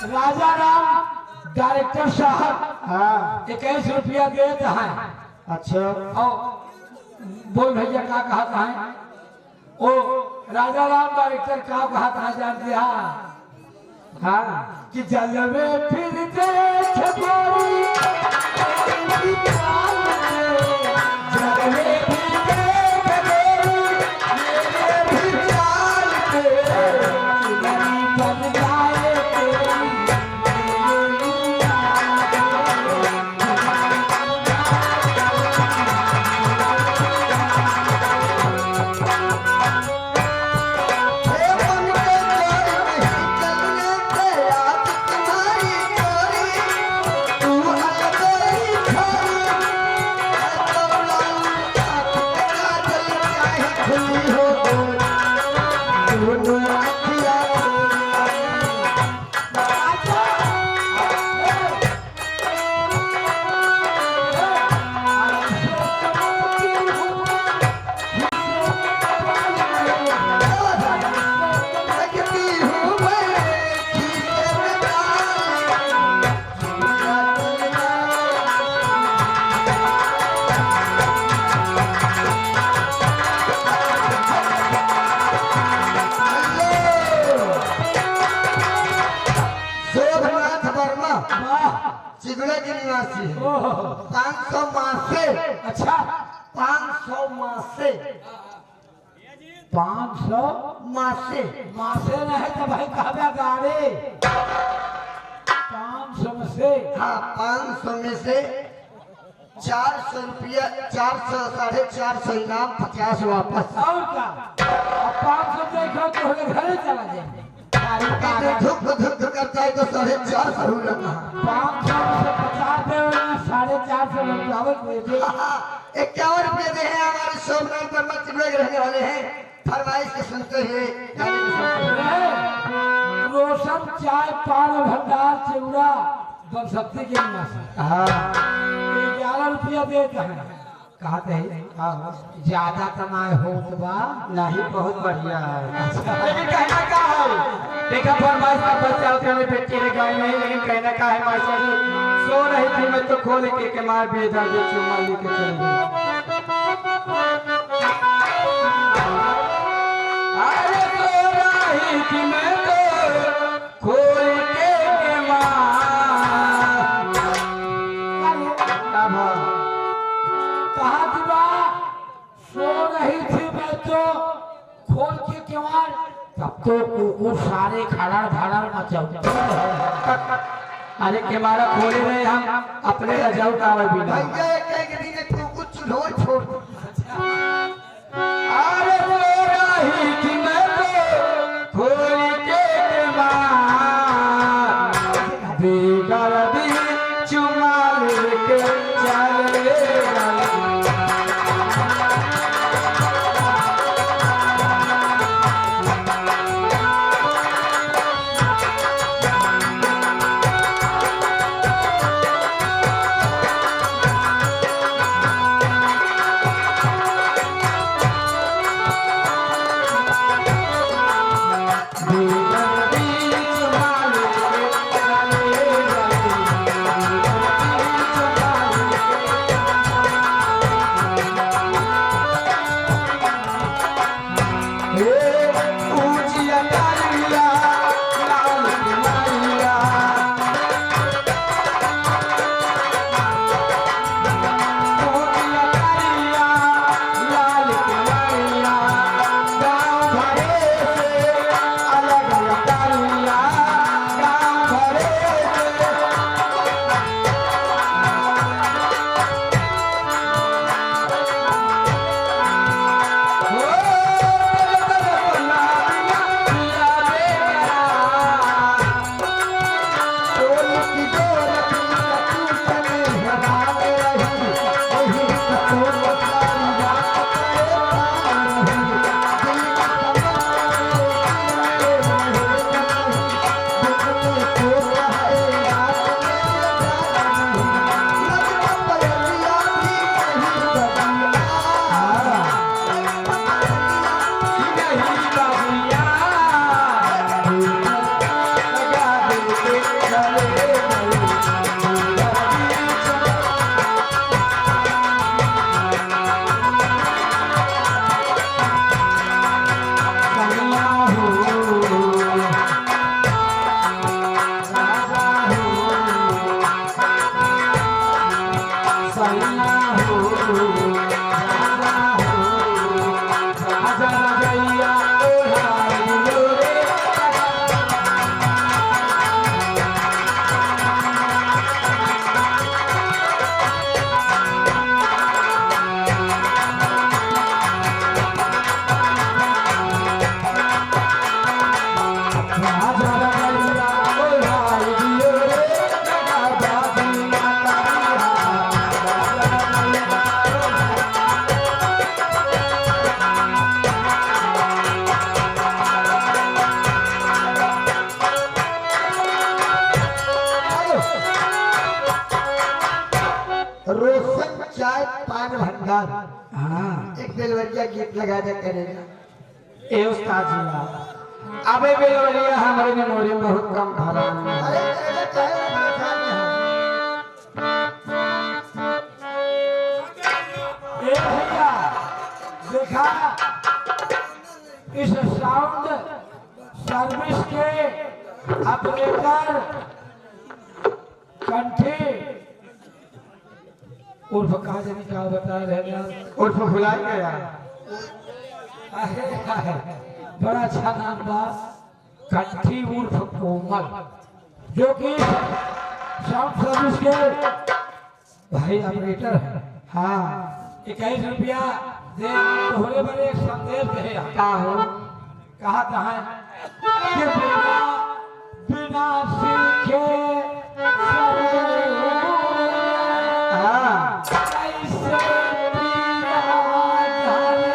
राजा Ram director साहब हाँ 21 रुपया देते हैं। अच्छा और बोल भैया क्या कहता है ओ राजा राम डायरेक्टर क्या कहता है जान दिया हाँ कि जल में फिर देख गोरी तेरी चाल में, जल में फिर देख गोरी मेरे भी चाल में, मेरी बन जाए तेरी चिगड़े के निवासी है 500 मासे। अच्छा 500 मासे 500 मासे मासे नहीं तो भाई कहबे गाड़ी 500 में से हाँ 500 में से 400 रुपया 400 450 इनाम 50 वापस। और क्या अब 500 देखो तो हम घरे चला जाएंगे धुक धुक करता है तो 450 लगना। 500 से 50 दे 450 लुटावे दे 51 रुपये दे हैं हमारे सोमनाथ वर्मा चिगड़े के रहने वाले हैं। फरमाइश के सुनते हुए गाने को सुनते हुए। रोशन चाय पान भंडार चिवड़ा बमसती के निवासी हाँ 11 रुपया देते हैं कहते हैं ज्यादा कमाए हो तो बा नहीं बहुत बढ़िया है। लेकिन कहना क्या है देखा फरमाइश का बच्चा होते हमें बेटी रे गाय नहीं, लेकिन कहना का है मास्टर जी सो रही थी मैं तो खोल के मार बेटा दे चुमा लेके चल गई। अरे सो रही थी मैं तो खोल के मार कहा दिवा सो रही थी मैं तो खोल के केवाड़ तब तो कुकुर सारे खड़ा धड़ा मचाऊ। अरे के मारा खोले रहे हम अपने रजाऊ का बिना। भैया एक दिन तू कुछ लो छोड़। अरे सो रही थी मैं तो खोल के मार बेकार दी चुमा लेके चले रोशन चाय पान भंडार हाँ एक बेलवरिया गीत लगा दे करेगा। ए उस्ताद जी अबे बेलवरिया हमारे मेमोरी में बहुत कम भरा है। अरे ऐसा चाहे परेशान नहीं ए भैया देखा इस साउंड सर्विस के ऑपरेटर कंठी उर्फ कहा जाने क्या बता रहे हैं उर्फ भुला गया। बड़ा अच्छा नाम बा कंठी उर्फ कोमल जो कि साउंड सर्विस के भाई ऑपरेटर है। हाँ 21 रुपया दे तोहरे बड़े एक संदेश दे का हो कहा था कि बिना बिना सीखे हाँ कैसे पिया जाने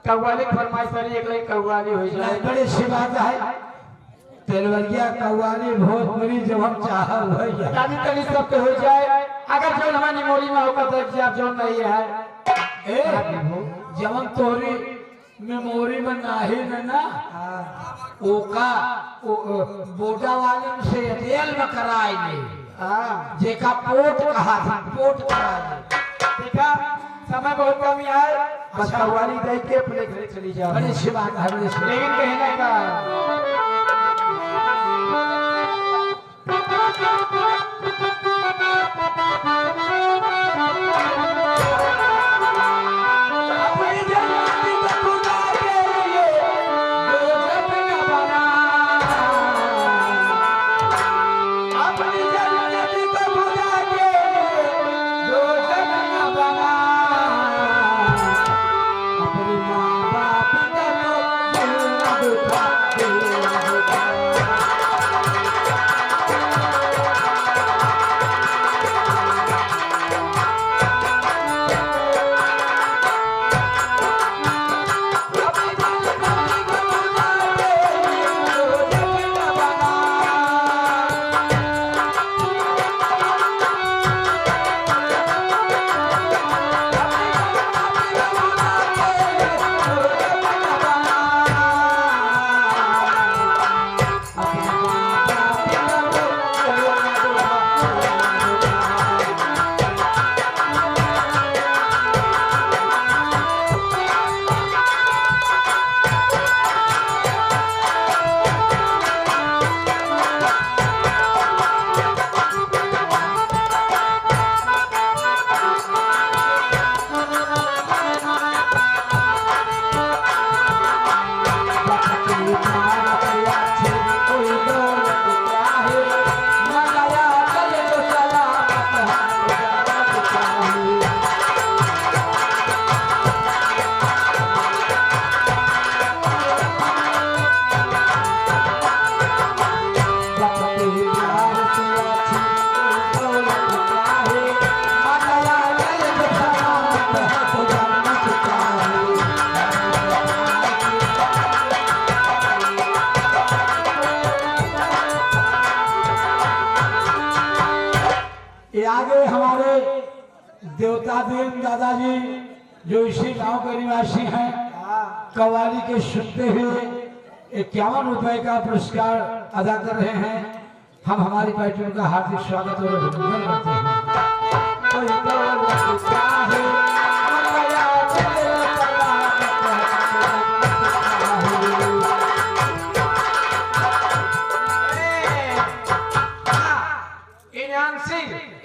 कव्वाली फरमाइश करी एक लाइन कव्वाली हो जाए। बड़ी सी बात है तेलवरिया कव्वाली भोजपुरी जब हम चाह भैया तनी तनी सब पे हो जाए। अगर जो हमारी मेमोरी में होगा तो आप जो नहीं है ए जवन तोरी मेमोरी में नाही ना ओका बोटा वाले से रेल में कराई हाँ जेका पोट कहा था पोट कराई देखा समय बहुत कम ही है बस कव्वाली देख के अपने घर चली जाओ। बड़ी सी बात है बड़ी सी लेकिन कहने का अपनी जवानी को खुदा के लिए दो जगह बना अपनी जवानी को खुदा के लिए दो जगह बना अपने माँ बाप का तो दिल न दुखा दिल न दुखा आगे हमारे देवता देव दादाजी जो इसी गांव के निवासी हैं, कव्वाली के सुनते हुए 51 रुपए का पुरस्कार अदा कर रहे हैं। हम हमारी पार्टियों का हार्दिक स्वागत और अभिनंदन करते हैं। कोई तो लगता है, मनाया चले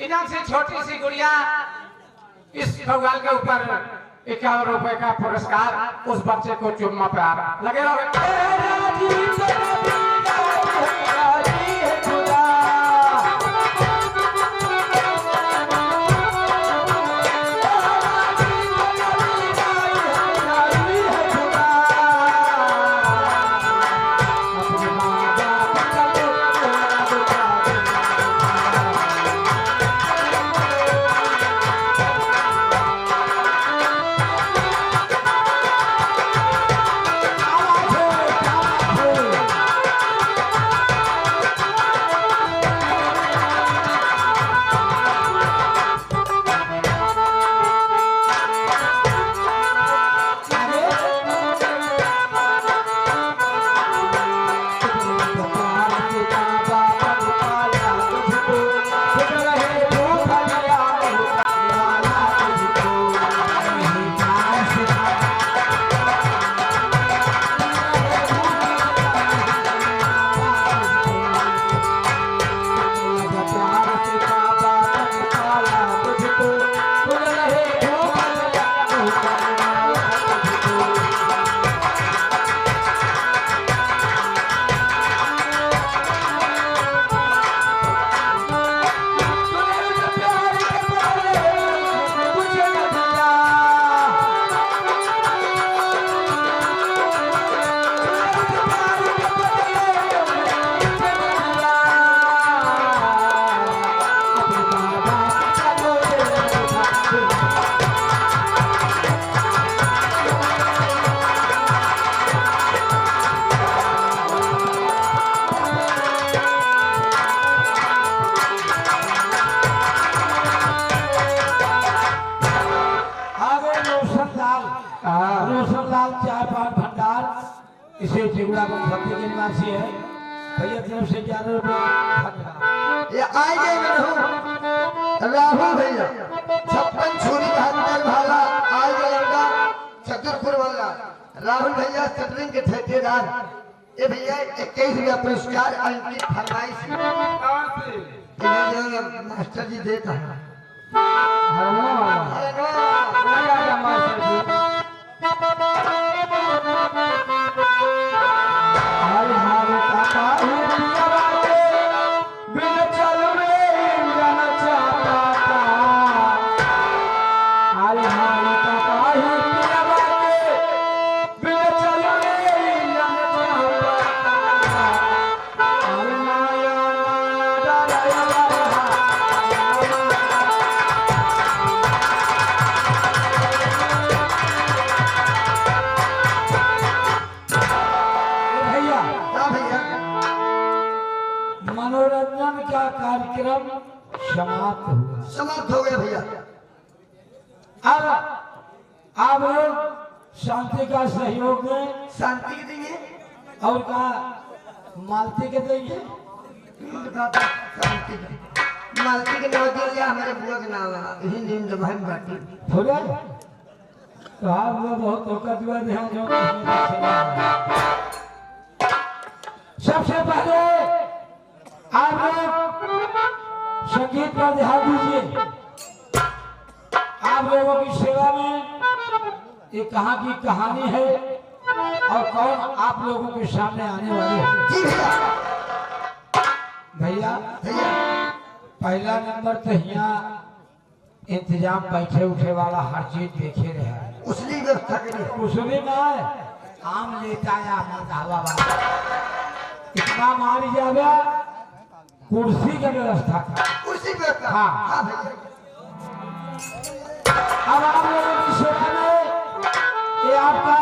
इनाम से छोटी सी गुड़िया इस भगवान के ऊपर 51 रुपए का पुरस्कार उस बच्चे को चुम्मा पे आ रहा लगे रोशनलाल चाय पान भंडार, इसे चिगुड़ा बनपट्टी के निवासी है। भैया तरफ से 11 रुपये। ये आए गए राहुल भैया 56 छुरी 72 भाला आए गए चतुरपुर वाला राहुल भैया चटरिंग के ठेकेदार। ये भैया 21 रुपया पुरस्कार अंकित फरमाइश मास्टर जी देता है। मनोरंजन का कार्यक्रम समाप्त हो गया भैया। अब आप लोग शांति का सहयोग दें। शांति के देंगे और का मालती के देंगे। शांति का मालती के नाम दिया हमारे बुआ के नाम है यही नींद बहन बाटी थोड़ा तो आप लोग बहुत औकतवर हैं जो सबसे पहले आप लोग संगीत पर ध्यान दीजिए। आप लोगों की सेवा में ये कहाँ की कहानी है और कौन आप लोगों के सामने आने वाले हैं। जी भैया भैया पहला नंबर तो यहाँ इंतजाम बैठे उठे वाला हर चीज देखे रहे उसली व्यवस्था करिए। उसने ना आम लेता या दावा वाला इतना मार जाएगा कुर्सी की व्यवस्था था। कुर्सी व्यवस्था हाँ। हाँ भैया। अब आप लोगों की सेवा में ये आपका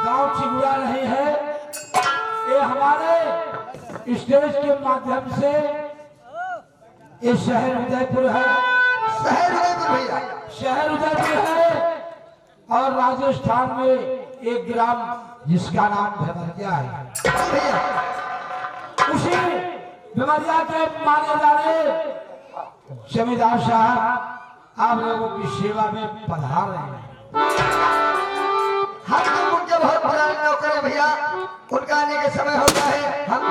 गांव चिगुड़ा नहीं है, ये हमारे स्टेज के माध्यम से ये शहर उदयपुर है। शहर उदयपुर भैया। शहर उदयपुर है और राजस्थान में एक ग्राम जिसका नाम भमरिया है। भैया उसी भमरिया के माने जाने जमींदार साहब आप लोगों की सेवा में पधार रहे हैं। हम तो उनके बहुत पुराने नौकर हैं भैया, उनका आने के समय होता है। हम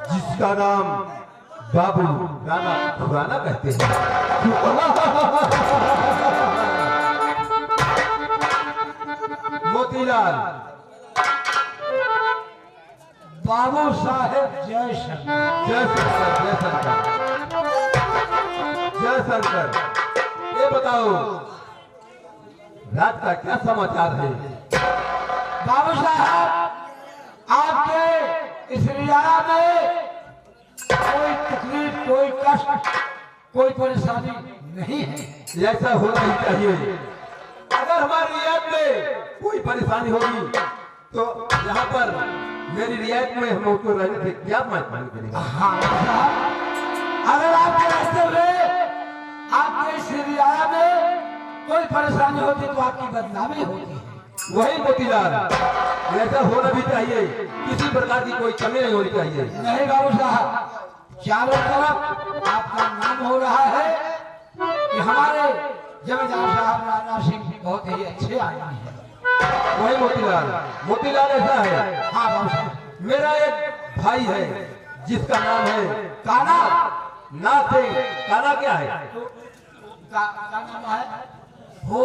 जिसका नाम बाबू राणा खुराना कहते हैं। मोतीलाल बाबू साहेब जय शंकर। जय शंकर जय शंकर जय शंकर। ये बताओ रात का क्या समाचार है? बाबू साहब आपके इस रियाया में कोई तकलीफ, कोई कष्ट, कोई परेशानी नहीं है। ऐसा होना ही चाहिए। अगर हमारी रियायत में कोई परेशानी होगी तो यहाँ पर मेरी रियायत में हम लोग को रहने से क्या मालूम करेगा? हाँ साहब, अगर आपके रास्ते में आपके इस रियाया में कोई परेशानी होती तो आपकी बदनामी होती है। वही मोतीलाल, ऐसा होना भी चाहिए। किसी प्रकार की कोई कमी नहीं होनी चाहिए। नहीं बाबू साहब, चारों तरफ आपका नाम हो रहा है कि हमारे जमींदार साहब राणा सिंह बहुत ही अच्छे आदमी हैं। वही मोतीलाल, मोतीलाल ऐसा है। हाँ बाबू साहब, मेरा एक भाई है जिसका नाम है काना। नाथ सिंह। काना क्या है? का नाम है हो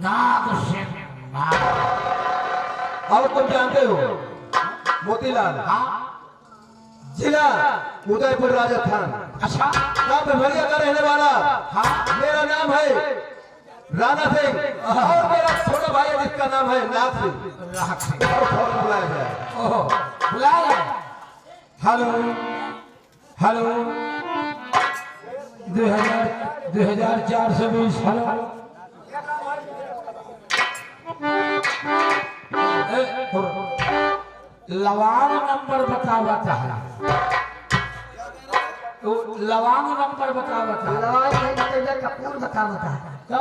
नाग सिंह नाग। और तुम जानते हो मोतीलाल? हाँ जिला उदयपुर राजस्थान, अच्छा। गांव भमरिया का रहने वाला। हाँ मेरा नाम है राणा सिंह और मेरा छोटा भाई है जिसका नाम है नाथ सिंह। राहत सिंह। और फौरन बुलाया जाए। ओहो बुलाया। Hello hello 2420। हेलो लवांग नंबर बतावता है। तो लवांग नंबर बतावता है। लवाई नहीं निकल कपूर बता है। तो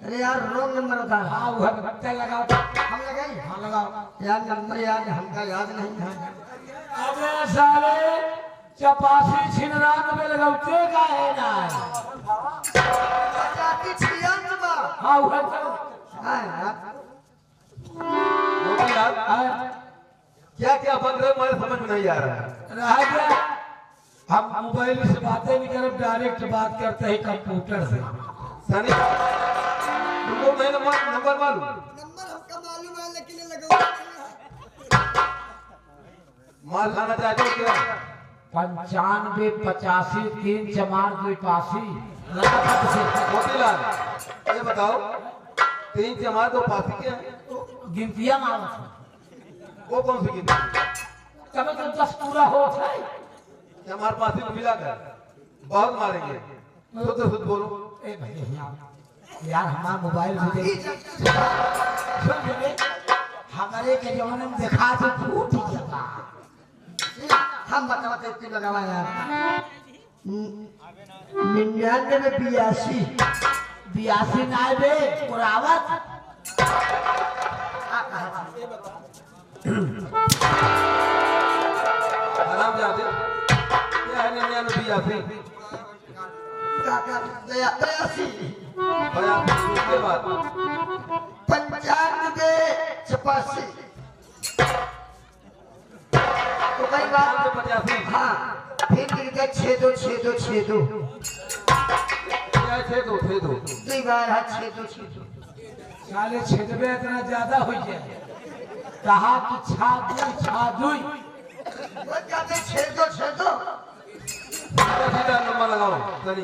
अरे यार रोंग नंबर बता रहा। हाँ वो बत्ते लगाओ। हम लगाई हाँ लगाओ। यार नंबर याद हमका याद नहीं था। अबे साले चपासी छिनरान में लगाते का है ना। जाति छिया नंबर। हाँ वो तो हां यार मोतीलाल हाँ, क्या क्या बन रहे मुझे समझ में नहीं आ रहा है। रह गया। हम मोबाइल से बातें नहीं करें, डायरेक्ट बात करते हैं कंप्यूटर से। सनी तुमको मैं नंबर मालूम? नंबर हमका मालूम है लेकिन लगाओ माल खाना चाहते हो क्या? 95 85 3 चमार 2 पासी। मोतीलाल ये बताओ 3 जमात तो पासी के हैं, गिनतिया मारत वो कौन सी गिनती? तब तो 10 पूरा होता है। हमारे पासी को मिला कर बहुत मारेंगे। शुद्ध बोलो। ए भैया यार हमारा मोबाइल भी देख। सुन ले, हमारे के जमाने में देखा तो फूट गया। हम बताते इतनी लगावा यार 99 82 नाइबे पुरावत। आराम जाते क्या है 99 82 के बाद 95 86 तो कहीं बार 85 हाँ फिर लिख दे 626262 क्या थे दो 2 बार हाँ 6262 साले छिदबे इतना ज्यादा हो जाए कहा कि छादुई वो कहते 6262 सीधा नंबर लगाओ सही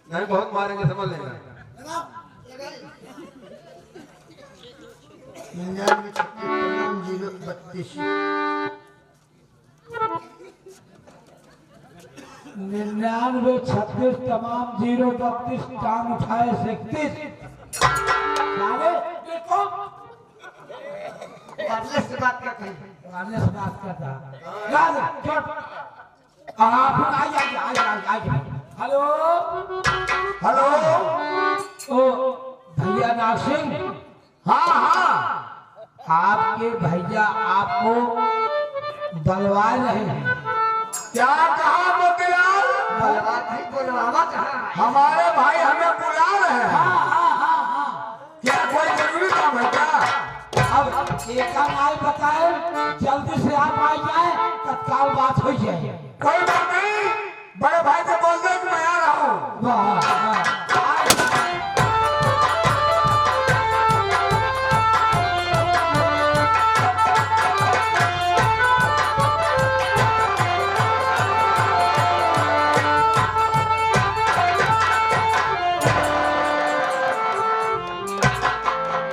नहीं बहुत मारेंगे समझ लेना 99 36 तमाम 032 काम उठाए 31 साले देखो वायरलेस से बात करते हैं वायरलेस बात करता याद चुप आप आइए हेलो हेलो ओ भैया नाग सिंह हाँ हाँ आपके भैया आपको बलवा रहे हैं क्या कहा मोतीलाल बलवा नहीं बुलवावा कहा हमारे भाई हमें बुला रहे हैं क्या कोई जरूरी काम है क्या अब एक माल बताए जल्दी से आप आ जाए तत्काल बात हो जाए कोई बात नहीं बड़े भाई से बोल दो कि मैं आ रहा हूँ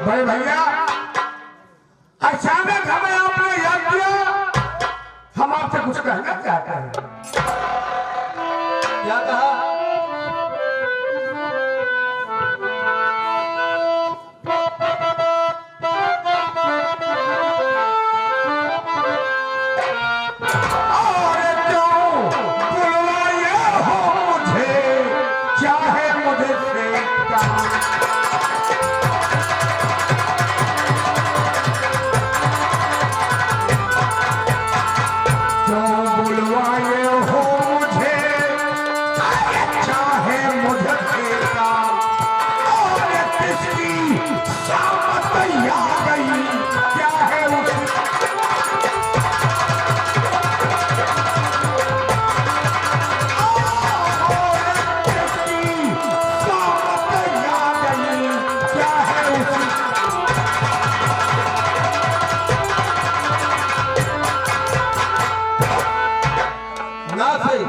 बड़े भैया अचानक हमें आपने याद किया हम आपसे कुछ कहना चाहते हैं क्या कहा और क्यों बुलवाए हो मुझे चाहे मुझे से क्या बुलवाए हो मुझे चाहे मुझे देगा और किसकी शामत आ गई क्या है किसकी शामत आ गई क्या है ना सही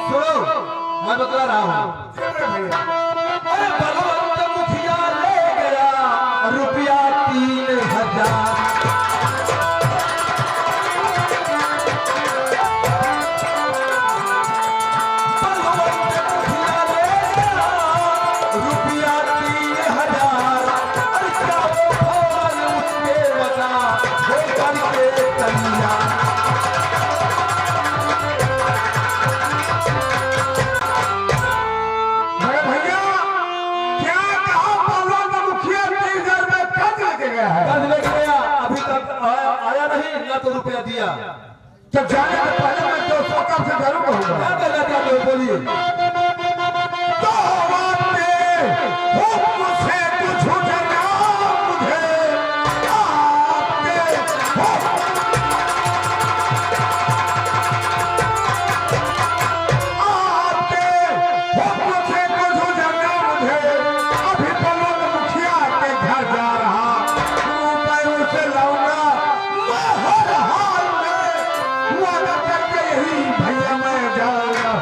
सुनो मैं बतला रहा हूँ अरे बलवंत मुखिया ले गया रुपया 3000 बलवंत मुखिया ले गया रुपया 3000 अरे क्या वो फौरन उसके बता हो करके तैयार कर्ज लेके गया अभी तक आया नहीं ना तो रुपया दिया तो जाने से पहले मैं 200 कम से जरूर कहूंगा क्या करना चाहते हो बोलिए तो आपके हुक्म से कुछ जगा मुझे आपके हुक्म से कुछ जगा मुझे अभी बलवंत मुखिया के घर जा रहा रुपयों से लाऊंगा मैं हर हाल में वादा करके यही भैया मैं जाऊंगा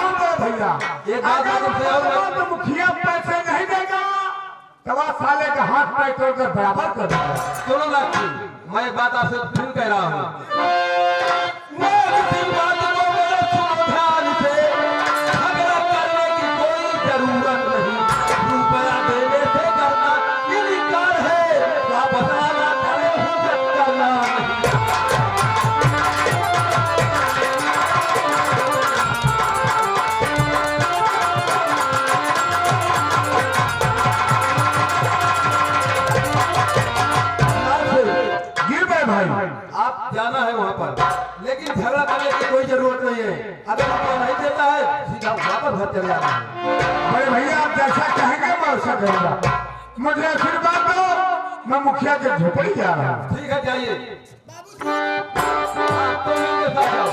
एक बात आपसे और तो मुखिया पैसे नहीं देगा तब साले का हाथ पैर तोड़कर बराबर कर देगा सुनो लाठी मैं एक बात आपसे फिर कह रहा हूँ मैं किसी बात को मेरे सुनो ध्यान से झगड़ा करने की कोई जरूरत नहीं रुपया देने से करना इनकार है वापस आना करे हुजत करना नहीं गिर गए भाई आप जाना है वहाँ पर पर चले आना है। बड़े भैया आप जैसा कहेंगे मैं वैसा करूंगा। मुझे आशीर्वाद दो, मैं मुखिया के झोपड़ी जा रहा हूँ। ठीक है, जाइए। हाँ, तुम इनके साथ जाओ।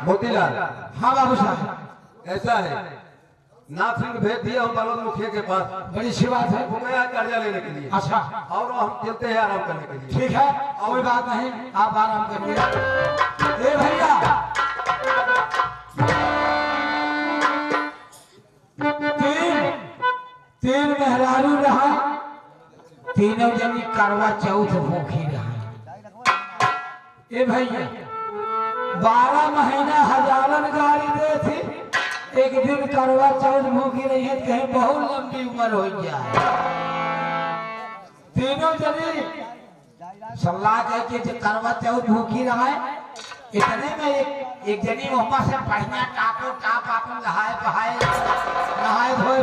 मोतीलाल, हाँ बाबू साहब, ऐसा है, नाथ सिंह भेज दिया हूँ बलवंत मुखिया के पास। बड़ी अच्छी बात है। वो गया कर्जा लेने के लिए। अच्छा, और हम चलते हैं आराम करने के लिए। ठीक है, कोई बात नहीं, आप आराम करिए। ए भैया, तीन मेहरारू रहा, तीनों जनी करवा चौथ भूखी रहा। ए भैया, 12 महीना हजारन गाड़ी दे थी, एक दिन करवा चौथ भूखी रही है, कहीं बहुत लंबी उम्र हो जाए। तीनों जनी सलाह कह के करवा चौथ भूखी रहा है। इतने में एक जनी वहां से बढ़िया टापो टाप आपन नहाए धोए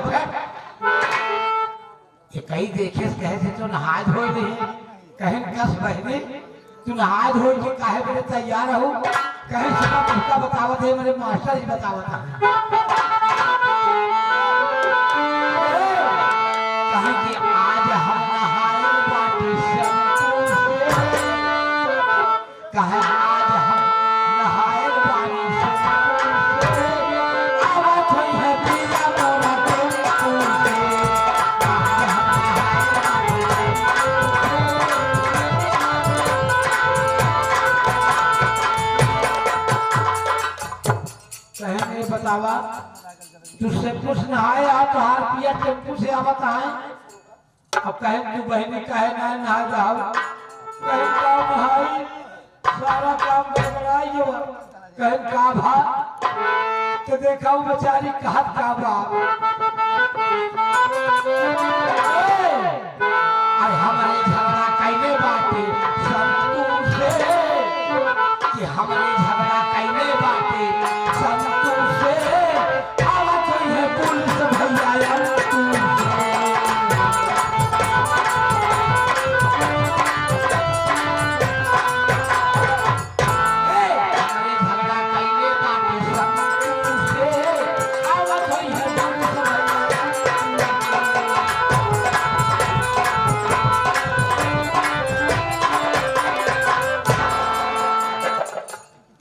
फिर कहीं देखे कहे थे तो नहाए धोए नहीं, कहीं कस बहने तू नहाए धोए के काहे मेरे तैयार हो, कहीं सुना तुमका बतावत है, मेरे मास्टर जी बतावत है कहीं कि आज हम नहाए बाटी से, कहे आज हम नहाए बाटी से, आवत होई है पिया मोरा टेम्पू से, कहने बतावा तुझसे कुछ नहाए आ तो हार पिया टेम्पू से आवत है। अब कहे तू बहनी कहे ना नहा जाओ, कहे का नहाई सारा काम गड़बड़ाई हो, कहे का भा तो देखा वो बेचारी कहत का बा अरे हमारे झगड़ा कैले बाटे संतू से, कि हमारे झगड़ा कैले बाटे संतू से, आवत होई है पुलिस भैया अंतू से। हमारे झगड़ा कैले बाटे संतू से, आवत होई है पुलिस भैया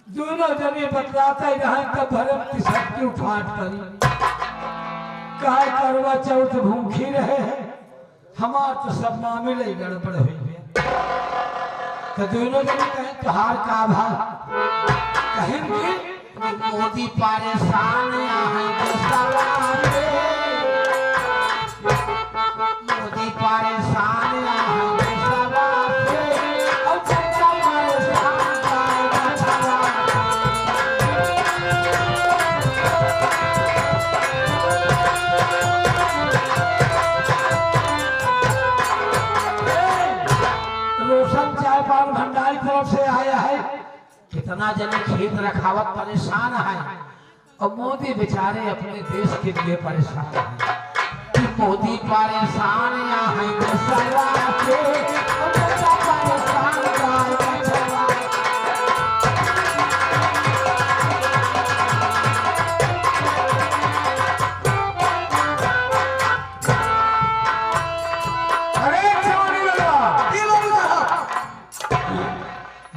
दोनों जने बतलाता ही रहा तब भरम की सबकी उठाट करी, काय करवा चौथ भूखी रहे, हमार तो सब मामले ही गड़बड़ हुई है। तो दोनों जने कहें तुहार का भा, कहेंगे मोदी परेशान है मोदी परेशान है और जनता परेशान रोशन चाय पान भंडारी तरफ से आया है। कितना जने खेत रखावत परेशान है और मोदी बेचारे अपने देश के लिए परेशान है कि मोदी परेशान है देशवा के, और जनता परेशान गाय बछवा। अरे चौधरी लड़वा, जी बाबू साहब,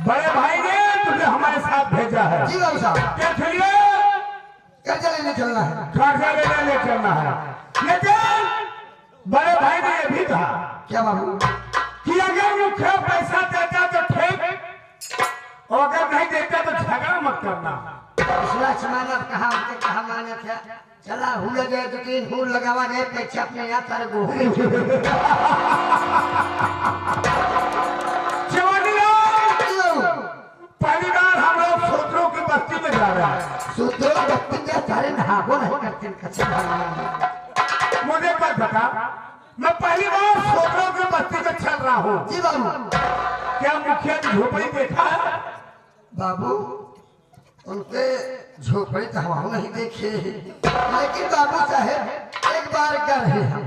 बड़े भाई ने तुझे हमारे साथ भेजा है। जी बाबू साहब, क्या लिए कर्जा लेने चलना है। कर्जा लेने चलना है, लेकिन बड़े भाई ने यह भी कहा क्या बाबू? कि अगर मुखिया पैसा देता तो ठीक, और अगर नहीं देता तो झगड़ा मत करना। पिछला जमाना कहा हमने कहा माने क्या, चला हुल गए तो 3 फूल लगावा गए पीछे अपने यहाँ कर गो। पहली बार हम लोग सूत्रों की बस्ती में जा रहे हैं। सूत्रों बस्ती के सारे नहागो नहीं करते कच्चे भाई। मुझे मत बता, मैं पहली बार सूत्रों की बस्ती में चल रहा हूँ। जी बाबू। क्या मुखिया की झोपड़ी देखा है? बाबू उनके झोपड़ी तो हम नहीं देखे, लेकिन बाबू साहेब एक बार गए हम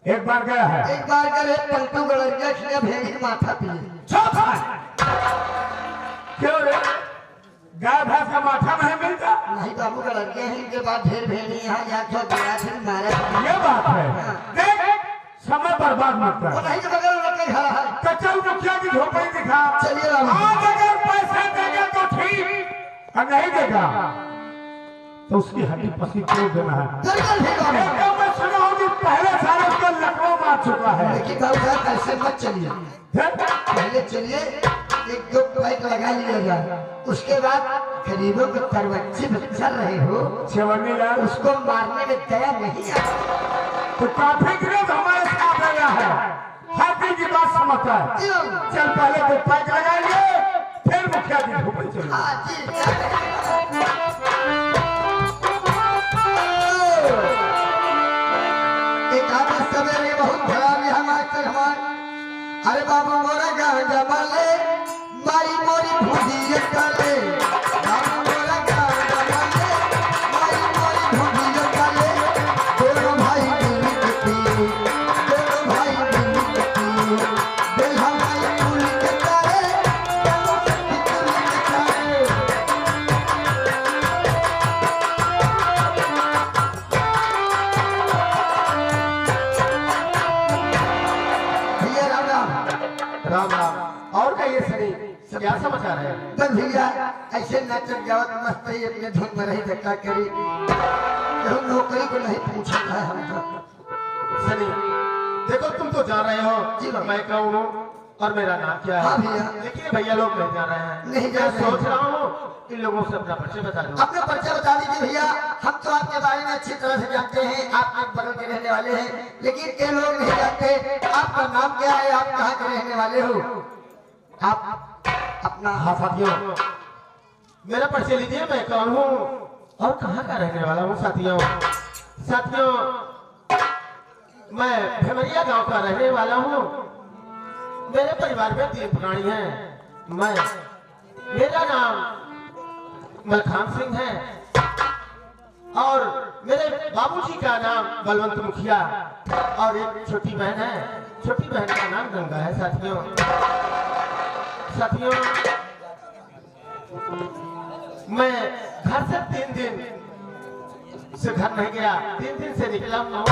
एक बार गया है। एक बार करे पलटू गड़रिया खिया भेड़ी के माथा पिए। चुप है। क्यों रे? गाय भैंस का माथा नहीं मिलता? नहीं बाबू गड़रिया है, इनके बाद ढेर भेड़ी यहाँ जाके गया फिर मारा। ये बात है। देख समय बर्बाद मत वो कर। नहीं के बगल में खड़ा है। कचल मुखिया की झोपड़ी दिखा। चलिए बाबू। आज अगर पैसा देगा तो ठीक, और नहीं देगा तो उसकी हड्डी पसी तोड़ देना है। बिल्कुल ठीक बाबू। एकदम मैं सुना हूँ कि पहले साल उसको लखनऊ मार चुका है। लेकिन बाबू साहब ऐसे मत चलिए, पहले चलिए एक दो बाइक लगा लीजिएगा, उसके बाद गरीबों को तरवच्चे में चल रहे हो, छेवनी लाल उसको मारने में दया नहीं आता। तो ट्रैफिक रोक हमारे साथ लगा है, हर दिन की बात समझता है। क्यों? चल पहले तो बाइक लगाएंगे, फिर मुखिया की झोपड़ी चलेंगे। हाँ जी। एक आदमी सवेरे बहुत खराब है हमारे हमारे। अरे बाबू मोरा गांजा माले, मारी मोरी भूजी काले। बाबू मोरा गांजा माले, मारी मोरी भूजी काले। दोनों भाई मिली कटी, दोनों भाई मिली कटी। दिल हमारी फूल के तारे, दोनों की फूल के तारे। भैया राम राम। राम राम। और कहिए सनी, क्या समाचार है? बस भैया ऐसे नाचत गावत मस्त ही अपने धुन में रही धक्का करी, हम नौकरी को नहीं पूछा था हमको। सनी देखो, तुम तो जान रहे जी हो बाबा। मैं कौन हूँ और मेरा नाम क्या हाँ है। भैया। लेकिन भैया लोग नहीं जान रहे हैं। नहीं जान मैं रहे हैं। सोच रहा हूँ इन लोगों से अपना परिचय बता दूं। अपना परिचय बता दीजिए भैया, हम तो आपके बारे में अच्छी तरह से जानते हैं, आप एक बगल के रहने वाले हैं, लेकिन कई लोग नहीं जानते आपका नाम क्या है, आप कहाँ के रहने वाले हो, आप अपना। हाँ साथियों, मेरा परिचय लीजिए, मैं कौन हूँ और कहाँ का रहने वाला हूँ। साथियों साथियों मैं भेमरिया गांव का रहने वाला हूँ। मेरे परिवार में 3 प्राणी हैं। मेरा नाम मलखान सिंह है और मेरे बाबूजी का नाम बलवंत मुखिया और एक छोटी बहन है, छोटी बहन का नाम गंगा है। साथियों साथियों मैं घर से 3 दिन से घर नहीं गया, 3 दिन से निकला हूँ।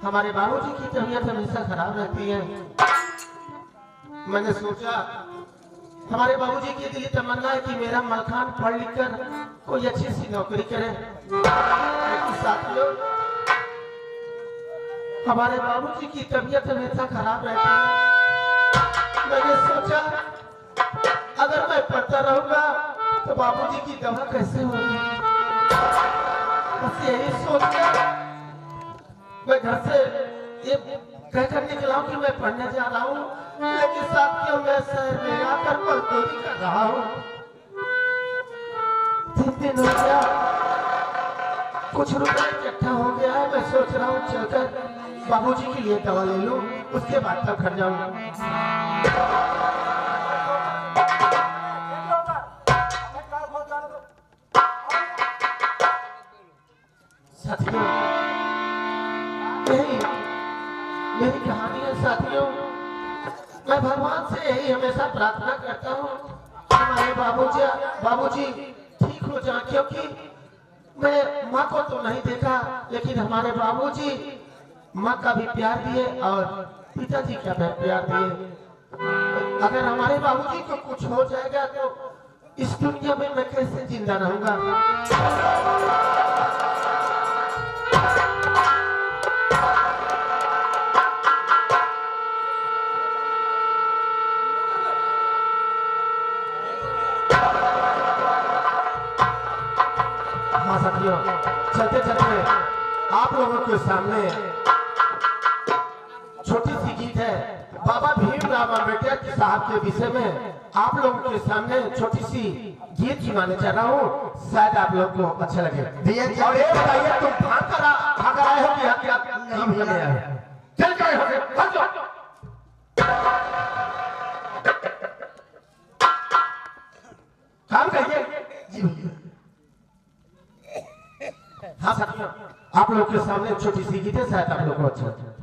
हमारे बाबूजी की तबीयत हमेशा खराब रहती है। मैंने सोचा हमारे बाबूजी की दिली तमन्ना है कि मेरा मलखान पढ़ लिख कर कोई अच्छी सी नौकरी करे। लेकिन साथियों हमारे बाबूजी की तबीयत हमेशा खराब रहती है। मैंने सोचा अगर मैं पढ़ता रहूंगा तो बाबूजी की दवा कैसे होगी। बस यही सोचकर मैं घर से ये कहकर निकला हूं कि मैं पढ़ने जा रहा हूँ, लेकिन साथियों मैं शहर में आकर मजदूरी कर रहा हूँ। 3 दिन हो गया, कुछ रुपए इकट्ठा हो गया है। मैं सोच रहा हूँ चलकर बाबूजी के लिए दवा ले लूं, उसके बाद तब घर जाऊंगा। साथियों यही मेरी कहानी है। साथियों मैं भगवान से यही हमेशा प्रार्थना करता हूँ हमारे बाबूजी ठीक हो जाए, क्योंकि मैं माँ को तो नहीं देखा लेकिन हमारे बाबूजी माँ का भी प्यार दिए और पिताजी का भी प्यार दिए। अगर हमारे बाबूजी को कुछ हो जाएगा तो इस दुनिया में मैं कैसे जिंदा रहूंगा। हाँ साथियों चलते चलते आप लोगों के सामने छोटी सी गीत है बाबा भीमराव अम्बेडकर साहब के विषय में। आप लोगों के सामने छोटी सी गीत सुनाने चाह रहा हूँ, शायद आप लोग को अच्छा लगे। भैया और ये बताइए तुम भाग कर आए हो कि क्या काम करने आए हो? चल गए हो भाग जाओ। काम करिए। हाँ साथियों आप लोग के सामने छोटी सी गीत है, शायद आप लोग को अच्छा लगे।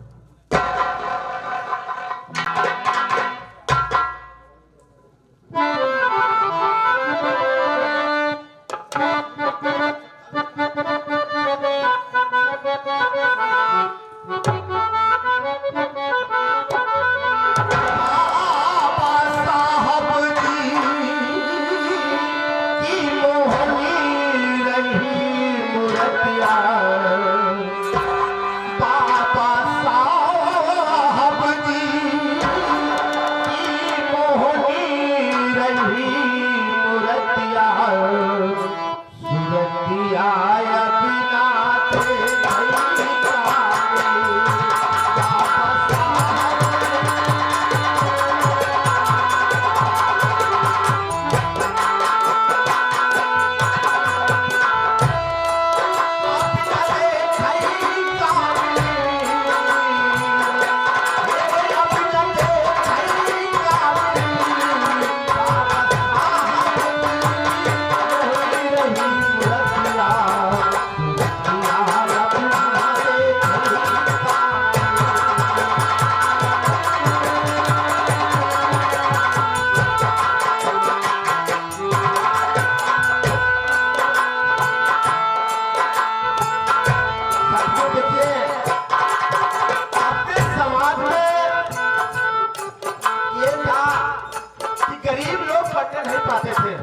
नहीं पाते थे,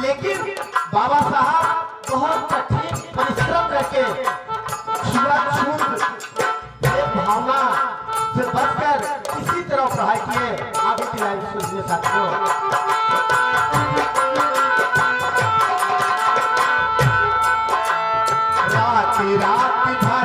लेकिन बाबा साहब बहुत कठिन परिश्रम करके छुआछूत भावना से बचकर इसी तरह पढ़ाई किए। आगे की लाइन सुनिए साथियों। रात भर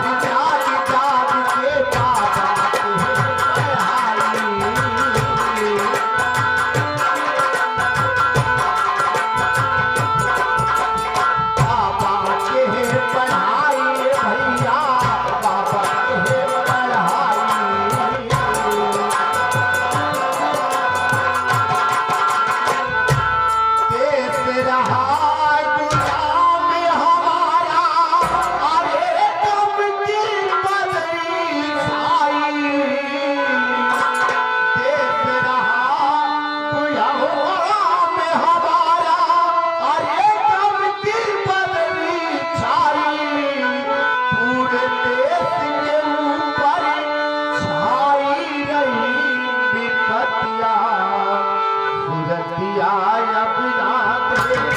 जाग जाग के बाबा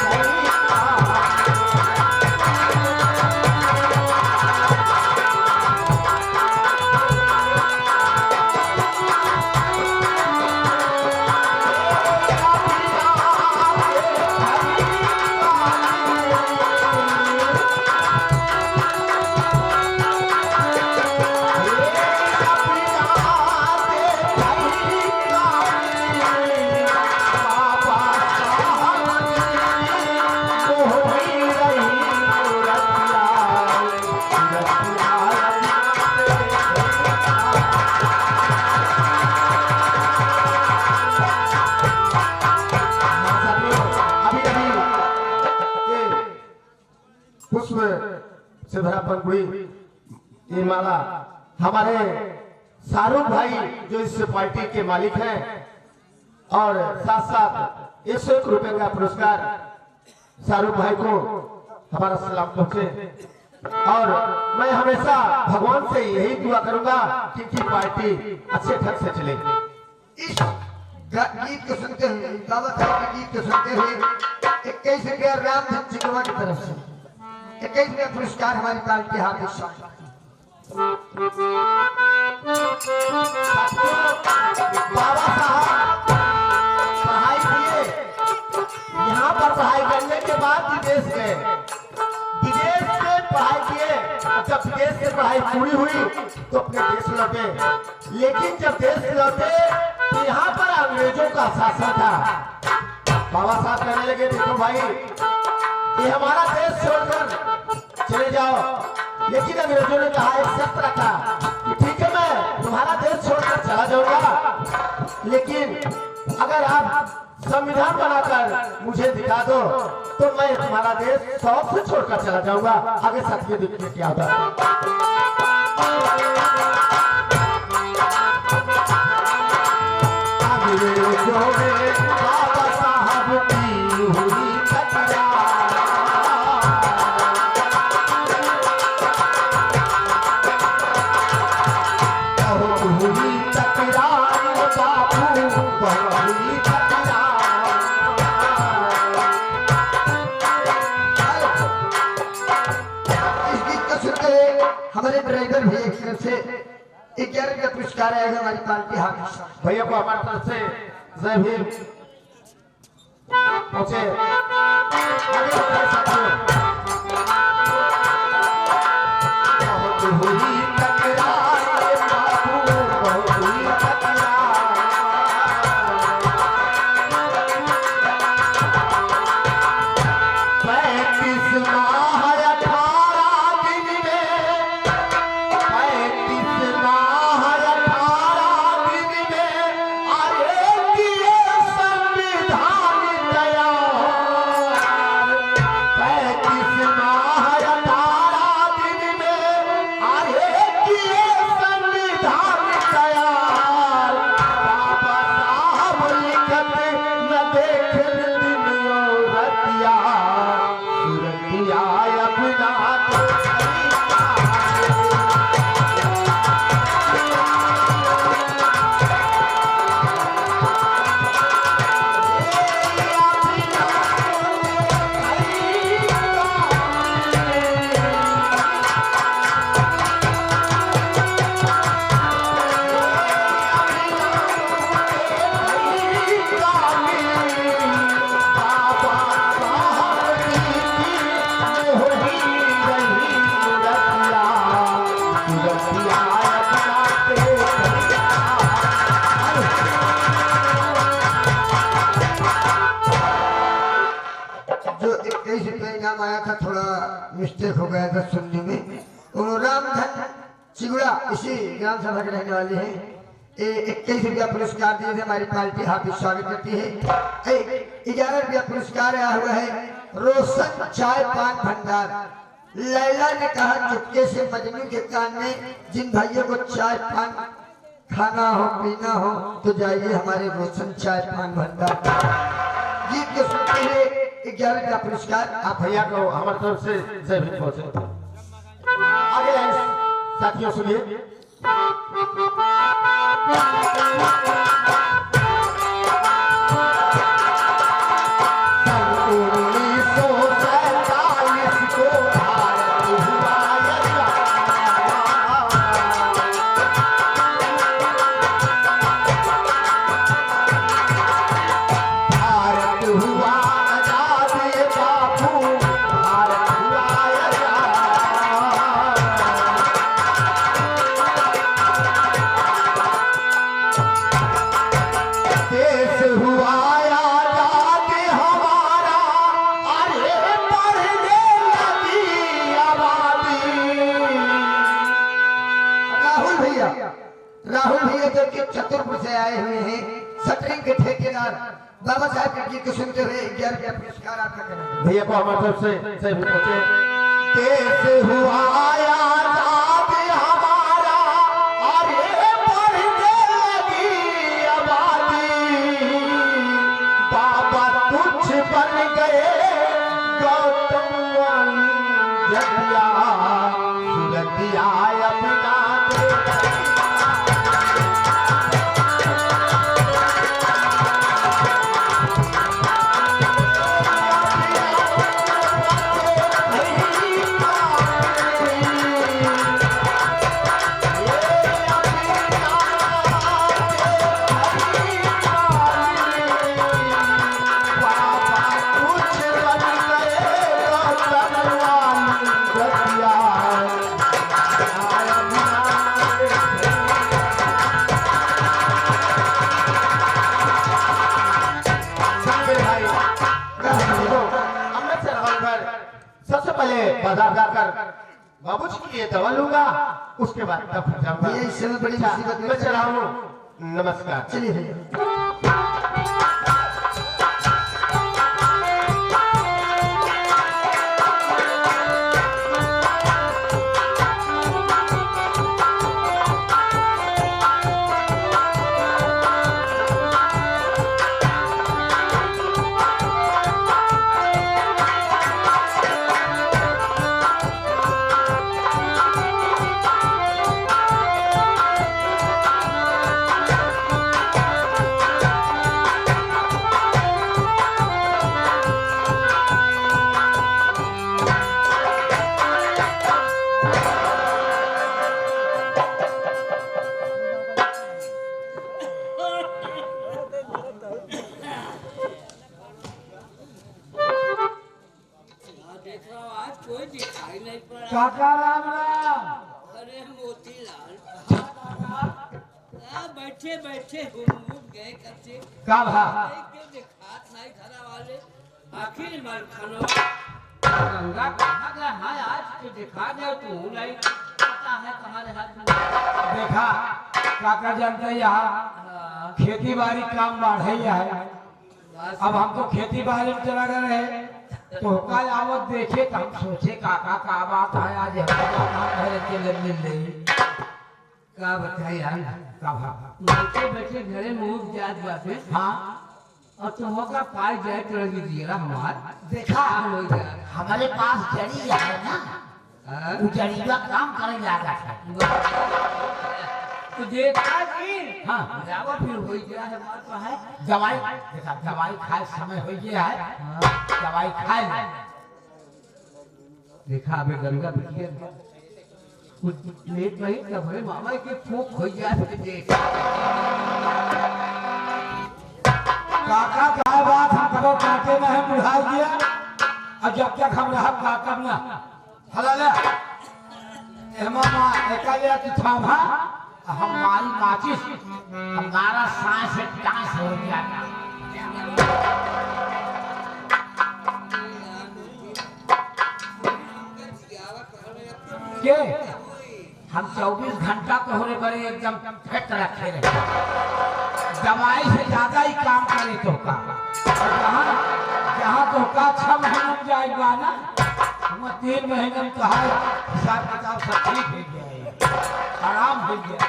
से भरा पंखुड़ी ये माला हमारे शाहरुख भाई जो इस पार्टी के मालिक हैं और साथ साथ 101 रुपए का पुरस्कार शाहरुख भाई को हमारा सलाम पहुंचे। और मैं हमेशा भगवान से यही दुआ करूंगा कि इनकी पार्टी अच्छे ढंग से चले। इस गीत को सुनते हुए बाबा साहब के गीत को सुनते हुए 21 राम चिकवा की तरफ से 21वें पुरस्कार हमारी पार्टी के हाथ में। बाबा साहब पढ़ाई किए, यहाँ पर पढ़ाई करने के बाद विदेश गए, विदेश में पढ़ाई किए। जब विदेश से पढ़ाई पूरी हुई तो अपने देश लौटे, लेकिन जब देश लौटे तो यहाँ पर अंग्रेजों का शासन था। बाबा साहब कहने लगे देखो भाई ये हमारा देश छोड़कर चले जाओ, लेकिन अंग्रेजों ने कहा एक शर्त रखा कि ठीक है मैं तुम्हारा देश छोड़कर चला जाऊंगा, लेकिन अगर आप संविधान बनाकर मुझे दिखा दो तो मैं तुम्हारा देश शौक से छोड़कर चला जाऊंगा। आगे सत्य देखने क्या होता बाबा साहब की हुई हमारे ड्राइवर भी एक तरफ से 11 का पुरस्कार आएगा हमारी पार्टी हाथ। भैया को हमारी तरफ से जय भीम पहुंचे। नाम आया था, थोड़ा मिस्टेक हो गया था सुनने में। उन्होंने रामधन चिगुड़ा इसी ग्राम सभा के रहने वाले हैं। 21 रुपया पुरस्कार दिए थे, हमारी पार्टी हार्दिक स्वागत करती है। 11 रुपया पुरस्कार आया हुआ है रोशन चाय पान भंडार। लैला ने कहा चुपके से मजनू के कान में, जिन भाइयों को चाय पान खाना हो पीना हो तो जाइए हमारे रोशन चाय पान भंडार। गीत के सुनते हुए 11 रुपया पुरस्कार आप भैया को हमारी तरफ से जय भीम पहुंचे। आगे आइए साथियों, सुनिए। राहुल भैया जो कि चतुरपुर से आए हुए हैं, शटरिंग के ठेकेदार बाबा साहब के गीत को सुनते हुए 11 रुपया पुरस्कार आपका करेंगे। भैया को हमारी तरफ से जय भीम पहुंचे। देश हुआ आजाद हमारा, अरे बढ़ने लगी आबादी, बाबा तुझ बन गए गौतम जटिया, सुरतिया अपना सबसे पहले बाजार जाकर बाबूजी के लिए दवा लूंगा, उसके बाद तब जाऊंगा। ये इस समय बड़ी मुसीबत में मैं चला हूँ। नमस्कार। चलिए भैया। काका राम राम। अरे मोतीलाल बैठे बैठे हुम गए कच्चे का भा के दिखात नहीं खरा वाले आखिर मर खानो गंगा कहाँ गया है आज के दिखा दे तू नहीं पता है तुम्हारे हाथ में देखा काका जानते हैं यहाँ खेती बाड़ी काम बढ़े है। अब हम तो खेती बाड़ी में चला गए हैं, तो कल आवत देखे तो हम सोचे काका का बात है आज घर के लिए मिल रही का बताई यार का भा बैठे बैठे घरे मुंह जात बात है। हाँ और तुम होगा पाई जाए तो लगी दिया हमार देखा हो गया हमारे पास जड़ी है ना, वो जड़ी का काम करने लगा था। तो देखा कि हाँ जावा फिर हो गया है हमारे पास है दवाई देखा दवाई खाए समय हो गया है, दवाई खाए ले। देखा अबे गंगा बिटिया कुछ लेट नहीं तब है मामा के फूक हो गया है देख काका क्या बात हम कबो काके में है बुढ़ा दिया, और जब तक हम रहा काका ना हलाले मामा एकाले की थामा हमारी माचिस हमारा सांस टांस हो गया। के हम 24 घंटा को होने बड़े एकदम फिट रखे रहे, दवाई से ज्यादा ही काम करे तो का। और जहाँ तो का 6 महीना में जाएगा ना, हम 3 महीने में कहा हिसाब किताब सब ठीक हो गया, आराम हो गया।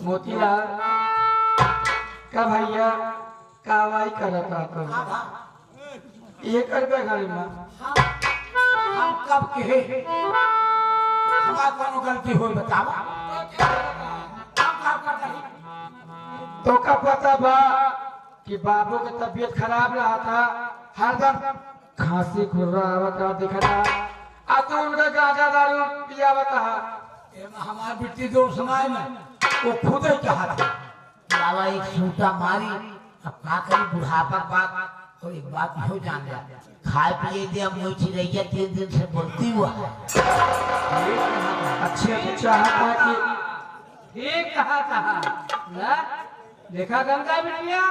मोतीलाल का भैया कावाई करत कर ये कर पे घर में हम कब कहे हमारा कोनो गलती हो बतावा, हम कब करते हैं? तो का पता बा कि बाबू की तबीयत खराब रहा था, हरदम खांसी खुर्रा आवत रहा दिखता, आ तो उनका गांजा दारू पिया बता। हमारी बेटी दोस्त सुनाए ना, वो खुद ही कहा था बाबा एक सूटा मारी, अब का करी बुढ़ापा बात। और एक बात हो जान लिया, खाए पिए दे अब मोची रही 3 दिन से बोलती हुआ अच्छे चाहता कि ठीक कहा था ना, देखा गंगा बिटिया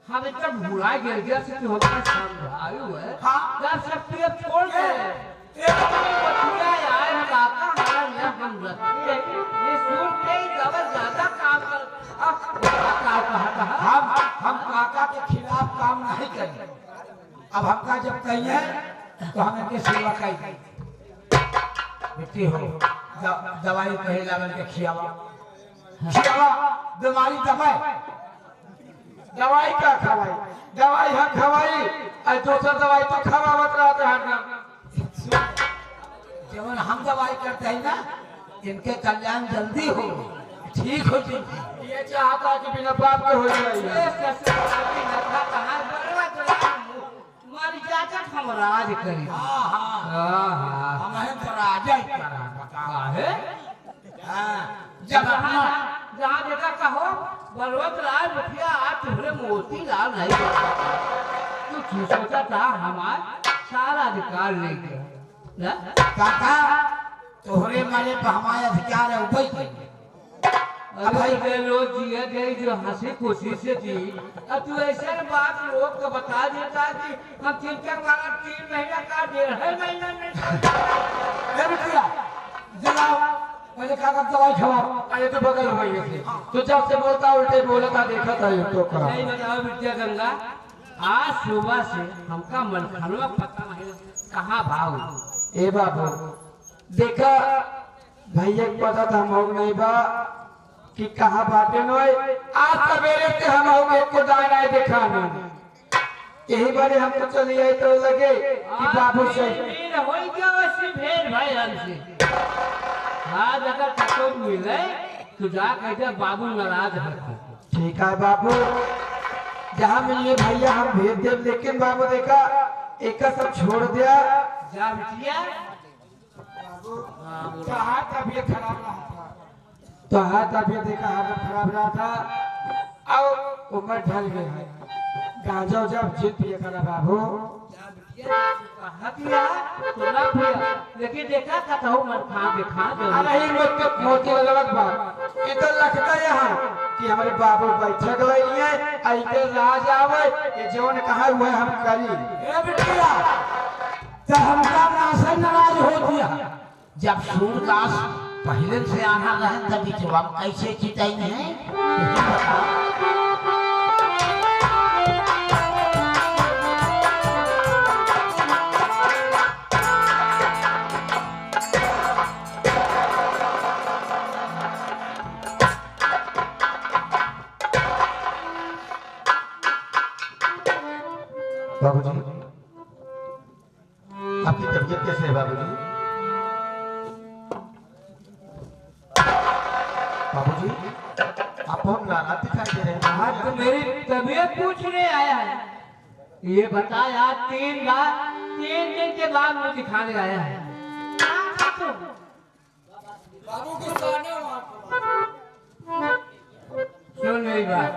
हम इतना भुला गया से तू हमको समझाई है। हाँ जब सब तुझे छोड़ दे बचुआ यार काका हमारा यह हम रखते ये सूट पे ही दवा ज्यादा काम कर। हम काका के खिलाफ काम नहीं करेंगे। अब हमका जब कहिए तो हम इनकी सेवा करेंगे। बेटी हो दवाई कहे लागल के खियावा, खियावा बीमारी दवाई दवाई का खवाई, दवाई हम खवाई, और दूसरा दवाई तो खवावत रहते हैं। जब हम दवाई करते हैं ना, इनके कल्याण जल्दी हो, ठीक हो जाए। ये चाहता कि बिना बाप के हो जाए। तुम्हारी चाचा हम राज करी। हमें तो राजा ही करा है जब जहाँ देखा कहो बलवंत राय मुखिया आज तुम्हारे मोती लाल नहीं तू सोचा था हमारा सारा अधिकार ले गया ना काका तोहरे मारे पे हमारे अधिकार है उबई के। अब भाई रोज जिया गई जो हंसी खुशी से थी, अब तू ऐसा बात लोग को बता देता कि हम 3 महीना का 1.5 महीना में जलाओ पहले काका दवाई खवाओ। अरे तो बगल में ये थे, तो जब से बोलता उल्टे बोला था, देखा था ये तो करा। नहीं बताओ बिटिया गंगा, आज सुबह से हमका मलखनवा पता नहीं कहाँ भाव। ए बाबू देखा भैया को पता था हम नहीं बा कि कहाँ बाटे नोए। आज सवेरे से हम को दाना देखा नहीं, यही बारे हम तो चली आई तो लगे कि बाबू से हो गया वैसे भेद भाई हमसे। आज अगर कटोर मिले तो जा कहते बाबू नाराज है। ठीक है बाबू, जहाँ मिलिए भैया हम भेज दे, लेकिन बाबू देखा एक सब छोड़ दिया। जा बिटिया कहा तबीयत खराब रहा था, तो हाथ तबीयत देखा हालत खराब रहा था, अब उम्र ढल गई है, गांजा जब जिद पिए करा बाबू। लेकिन देखा था तो मत खा के खा नहीं मोती लगत बात ये तो लगता यहाँ कि हमारे बाबू बैठक लगी है, ऐसे राज आवे ये जोन कहा हुआ हम करी। ए बिटिया तो हमका नासे नाराज हो दिया। जब सूरदास पहले से आना रहे तभी जवाब कैसे चिताई नहीं बाबूजी आपकी तबीयत कैसे है बाबूजी? बाबूजी आप बहुत नाराज दिखाई चाहते रहे। हाँ तो मेरी तबीयत पूछने आया है। ये बताया 3 दिन के बाद मुझे दिखाने आया है। बाबू को कहना वहाँ सुन मेरी बात।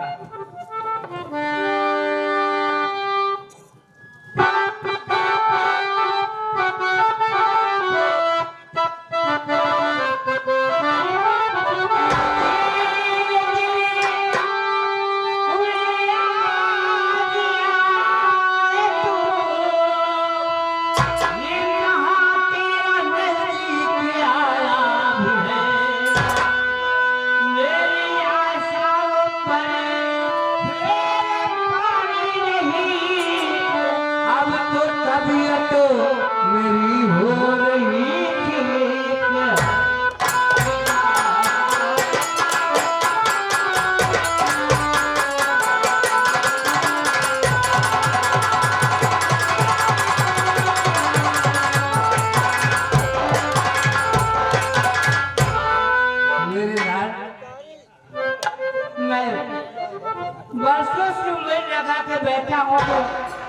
बरसों से उम्मीद लगा के बैठा हूँ तो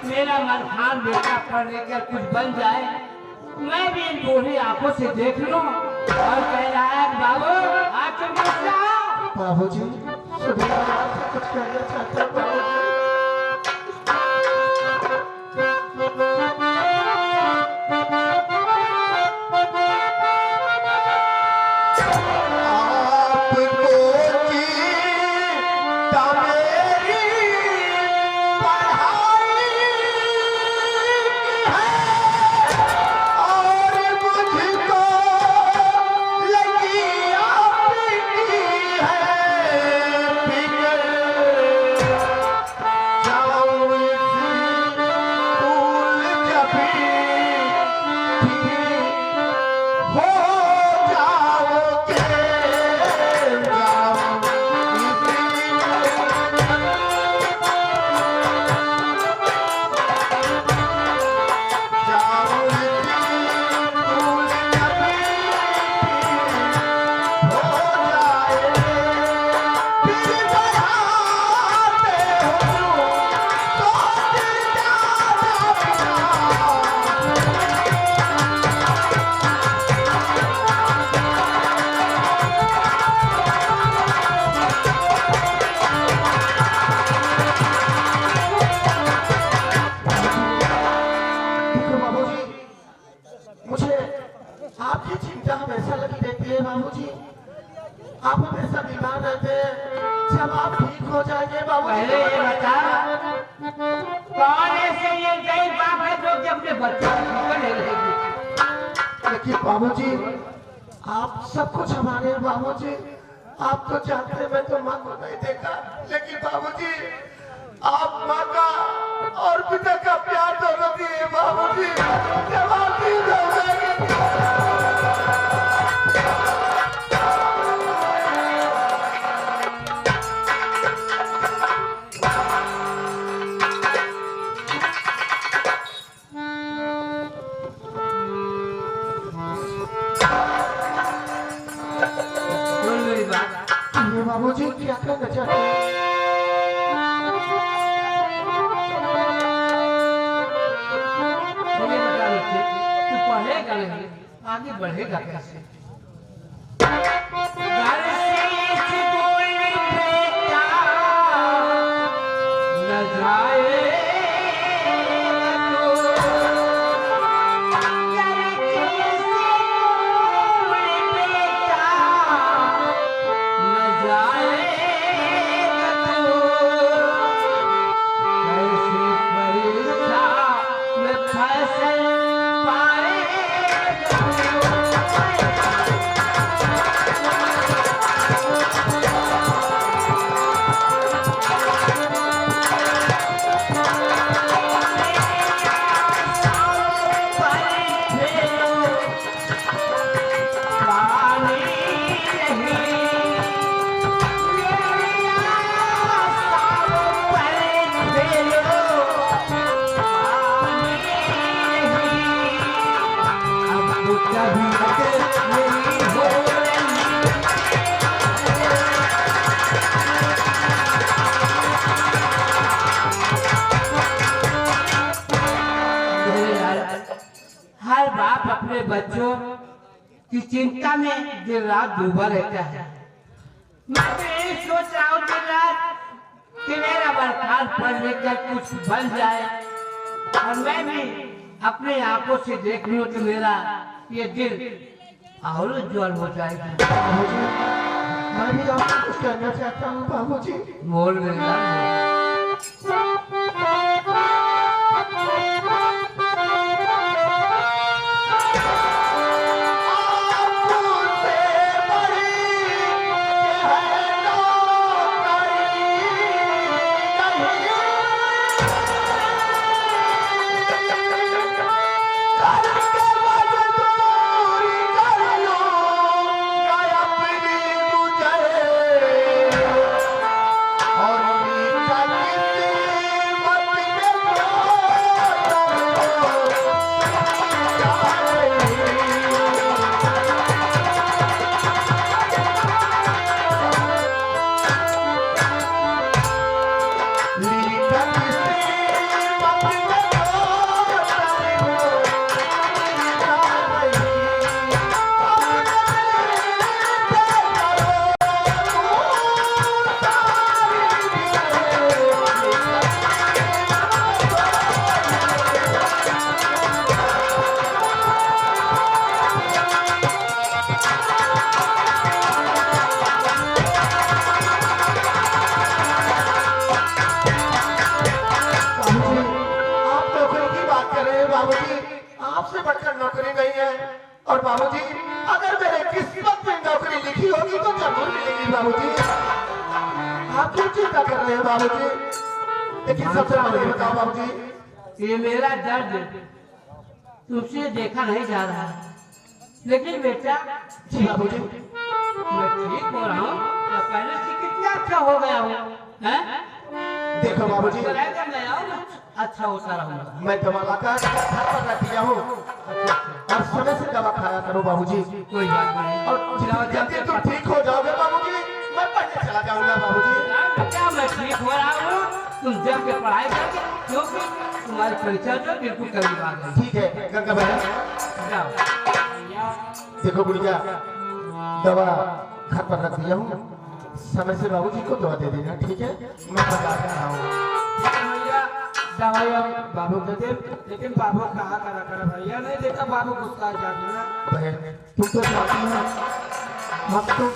मेरा मरखान बेटा पढ़ लेकर कुछ बन जाए, मैं भी इन बूढ़ी आंखों से देख लूं। और कह रहा है बाबू आज तुम बाबूजी सुधीर आपसे कुछ कहना चाहते हैं बाबूजी। आप हमेशा बीमार रहते हैं, जब आप ठीक हो जाएंगे बाबू। पहले ये बता कौन ऐसे ये गई बाप है जो कि अपने बच्चों को नहीं रहेगी। लेकिन बाबूजी आप सब कुछ हमारे बाबूजी, आप तो जानते हैं मैं तो माँ को नहीं देखा, लेकिन बाबूजी आप माँ का और पिता का प्यार दोनों दिए बाबूजी। जब आप ठीक हो जाएंगे बाबूजी क्या करना चाहते हैं? मुझे बता बच्चे, तू पढ़ेगा नहीं आगे बढ़ेगा कैसे? घर से स्कूल बेटा न जाए बच्चों की चिंता में दिन रात डूबा रहता है। मैं तो यही सोच रहा हूँ दिन रात कि मेरा बरखार पढ़ लिख कर कुछ बन जाए और मैं भी अपनी आंखों से देख लूं तो मेरा ये दिल और उज्जवल हो जाएगा। मैं भी आपको कुछ कहना चाहता हूँ बाबूजी। बोल मेरा आपसे बढ़कर नौकरी नहीं है। और बाबूजी अगर मेरे किस्मत में नौकरी लिखी होगी तो जरूर मिलेगी बाबूजी। आप क्यों चिंता कर रहे हैं बाबूजी? लेकिन सबसे पहले बताओ बाबूजी, ये मेरा दर्द तुमसे देखा नहीं जा रहा है, लेकिन बेटा जी बाबूजी मैं ठीक हो रहा हूँ या पहले से कितना अच्छा हो गया हूँ, हैं? देखो बाबूजी, रहेगा मैं आऊँ अच्छा होता रहूँगा। मैं दवा लाकर घर पर रख दिया हूँ और समय से दवा खाया करो बाबूजी। कोई बात नहीं। और जल्दी तुम ठीक हो जाओगे बाबूजी, मैं पढ़ने चला जाऊंगा बाबूजी। बेटा मैं ठीक हो रहा हूँ, तुम जम के पढ़ाई करके, क्योंकि तुम्हारी परीक्षा जो बिल्कुल करीब आ गई। ठीक है गंगा बहन, जाओ। देखो गुड़िया, दवा घर पर रख दिया हूँ, समय से बाबूजी को दवा दे देना, ठीक है? मैं बता रहा हूँ। दवाई अब बाबू को दे, लेकिन बाबू कहा करा भैया नहीं देखा बाबू गुस्सा जाती ना। बहन तुम तो जानती हो, हम तो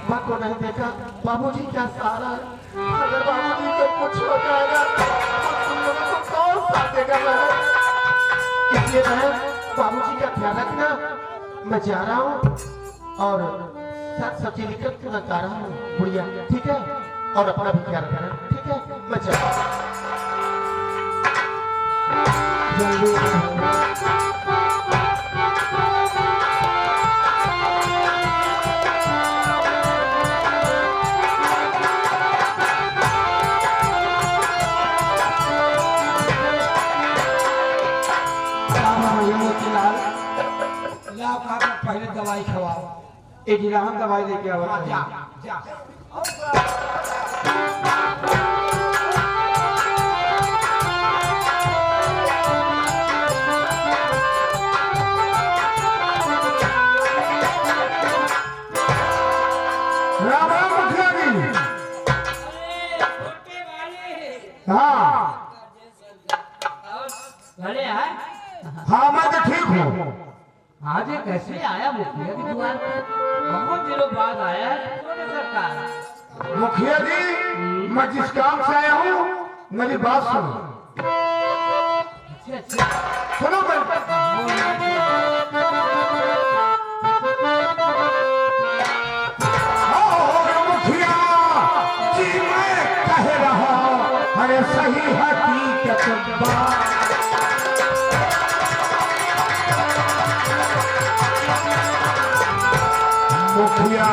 माँ को नहीं देखा, बाबूजी क्या सहारा है। अगर बाबूजी को कुछ हो जाएगा तो तुम लोगों को कौन साथ देगा बहन? इसलिए बहन बाबूजी का ख्याल रखना। मैं जा रहा हूँ और साथ सब्जी लेकर तुरंत आ रहा हूँ गुड़िया, ठीक है? और अपना भी ख्याल रखना, ठीक है? मैं जा रहा हूँ। जल्दी पहले दवाई खवाओ। एक हम दवाई लेके आवा। जा जा राम राम मुखिया जी। हाँ अरे है हाँ मैं तो ठीक हूँ। आज ये कैसे आया मुखिया की द्वार पर? बहुत दिनों बाद आया है छोटे सरकार। मुखिया जी मैं जिस काम से आया हूँ मेरी बात सुनो। अच्छा अच्छा सुनो मुखिया जी मैं कह रहा अरे सही हकीकत बात। मुखिया